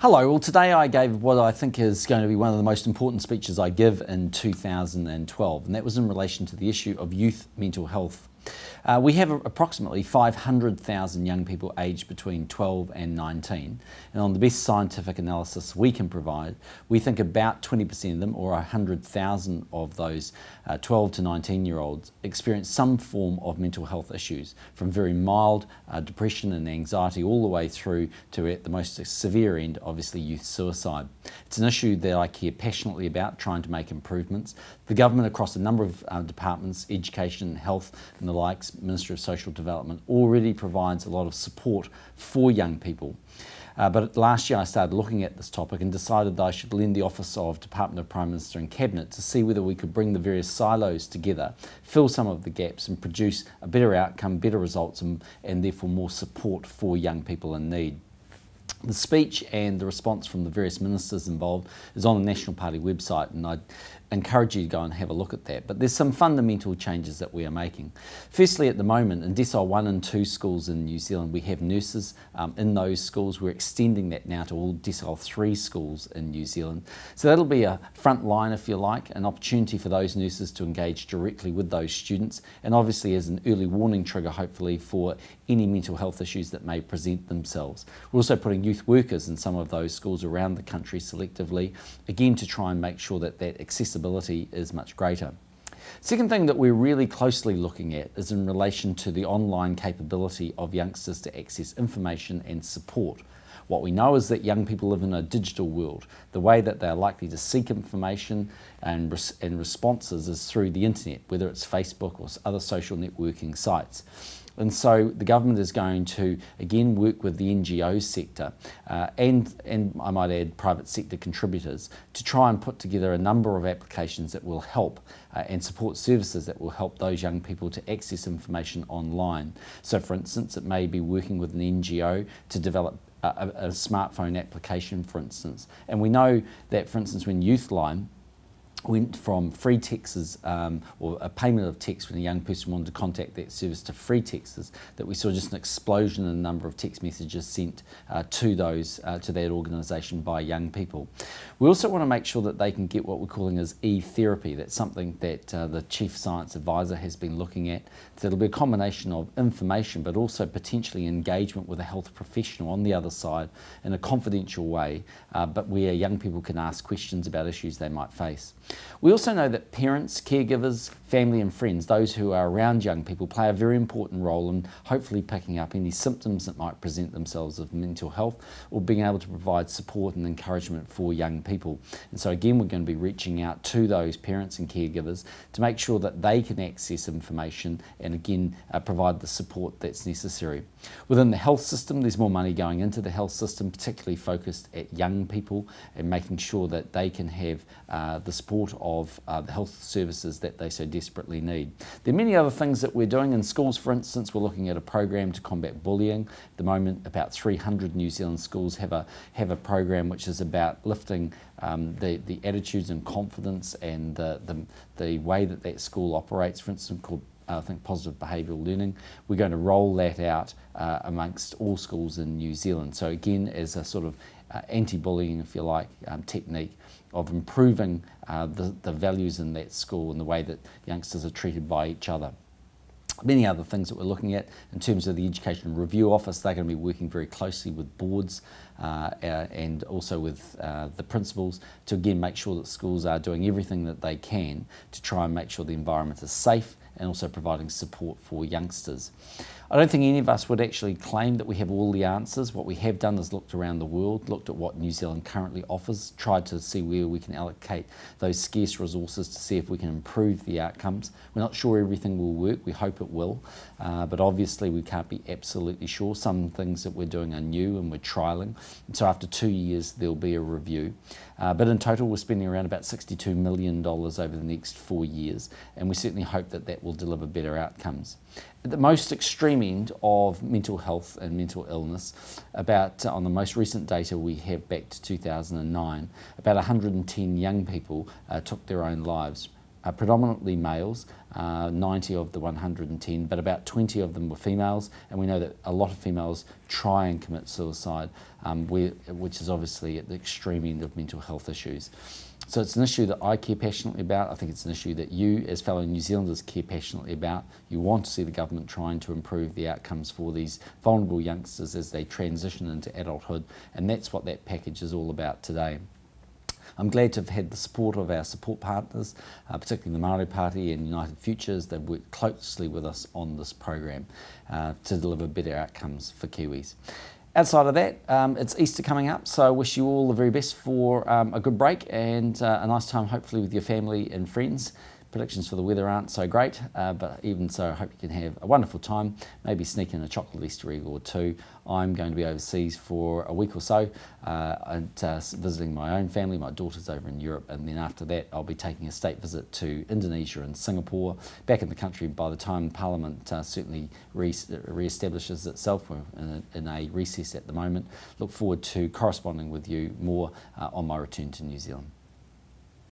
Hello, well today I gave what I think is going to be one of the most important speeches I give in 2012, and that was in relation to the issue of youth mental health. We have approximately 500,000 young people aged between 12 and 19, and on the best scientific analysis we can provide, we think about 20% of them, or 100,000 of those 12 to 19-year-olds, experience some form of mental health issues, from very mild depression and anxiety all the way through to, at the most severe end, obviously youth suicide. It's an issue that I care passionately about, trying to make improvements. The government across a number of departments, education, health and the likes, Ministry of Social Development, already provides a lot of support for young people. But last year I started looking at this topic and decided that I should lend the Office of Department of Prime Minister and Cabinet to see whether we could bring the various silos together, fill some of the gaps and produce a better outcome, better results and therefore more support for young people in need. The speech and the response from the various ministers involved is on the National Party website, and I'd encourage you to go and have a look at that. But there's some fundamental changes that we are making. Firstly, at the moment, in Decile 1 and 2 schools in New Zealand, we have nurses in those schools. We're extending that now to all Decile 3 schools in New Zealand. So that'll be a front line, if you like, an opportunity for those nurses to engage directly with those students, and obviously as an early warning trigger, hopefully, for any mental health issues that may present themselves. We're also putting youth workers in some of those schools around the country selectively, again to try and make sure that that accessibility is much greater. Second thing that we're really closely looking at is in relation to the online capability of youngsters to access information and support. What we know is that young people live in a digital world. The way that they're likely to seek information and responses is through the internet, whether it's Facebook or other social networking sites. And so the government is going to, again, work with the NGO sector and I might add private sector contributors to try and put together a number of applications that will help and support services that will help those young people to access information online. So for instance, it may be working with an NGO to develop a smartphone application, for instance. And we know that, for instance, when Youthline went from free texts or a payment of text when a young person wanted to contact that service to free texts, that we saw just an explosion in the number of text messages sent to that organisation by young people. We also want to make sure that they can get what we're calling as e-therapy. That's something that the Chief Science Advisor has been looking at. So it'll be a combination of information but also potentially engagement with a health professional on the other side in a confidential way, but where young people can ask questions about issues they might face. We also know that parents, caregivers, family and friends, those who are around young people, play a very important role in hopefully picking up any symptoms that might present themselves of mental health, or being able to provide support and encouragement for young people. And so again, we're going to be reaching out to those parents and caregivers to make sure that they can access information and again provide the support that's necessary. Within the health system, there's more money going into the health system, particularly focused at young people and making sure that they can have the support of the health services that they so desperately need. There are many other things that we're doing in schools. For instance, we're looking at a program to combat bullying. At the moment, about 300 New Zealand schools have a program which is about lifting the attitudes and confidence and the way that school operates, for instance, called I think positive behavioural learning. We're going to roll that out amongst all schools in New Zealand. So again, as a sort of anti-bullying, if you like, technique of improving the values in that school and the way that youngsters are treated by each other. Many other things that we're looking at in terms of the Education Review Office. They're going to be working very closely with boards and also with the principals to again make sure that schools are doing everything that they can to try and make sure the environment is safe and also providing support for youngsters. I don't think any of us would actually claim that we have all the answers. What we have done is looked around the world, looked at what New Zealand currently offers, tried to see where we can allocate those scarce resources to see if we can improve the outcomes. We're not sure everything will work, we hope it will, but obviously we can't be absolutely sure. Some things that we're doing are new and we're trialling, and so after 2 years there'll be a review. But in total we're spending around about $62 million over the next 4 years, and we certainly hope that that will deliver better outcomes. At the most extreme end of mental health and mental illness, on the most recent data we have back to 2009, about 110 young people took their own lives. predominantly males, 90 of the 110, but about 20 of them were females, and we know that a lot of females try and commit suicide, which is obviously at the extreme end of mental health issues. So it's an issue that I care passionately about. I think it's an issue that you, as fellow New Zealanders, care passionately about. You want to see the government trying to improve the outcomes for these vulnerable youngsters as they transition into adulthood, and that's what that package is all about today. I'm glad to have had the support of our support partners, particularly the Māori Party and United Futures. They've worked closely with us on this program to deliver better outcomes for Kiwis. Outside of that, it's Easter coming up, so I wish you all the very best for a good break and a nice time, hopefully, with your family and friends. Predictions for the weather aren't so great, but even so, I hope you can have a wonderful time, maybe sneak in a chocolate Easter egg or two. I'm going to be overseas for a week or so, and visiting my own family. My daughter's over in Europe, and then after that I'll be taking a state visit to Indonesia and Singapore. Back in the country by the time Parliament certainly re-establishes itself. We're in a recess at the moment. Look forward to corresponding with you more on my return to New Zealand.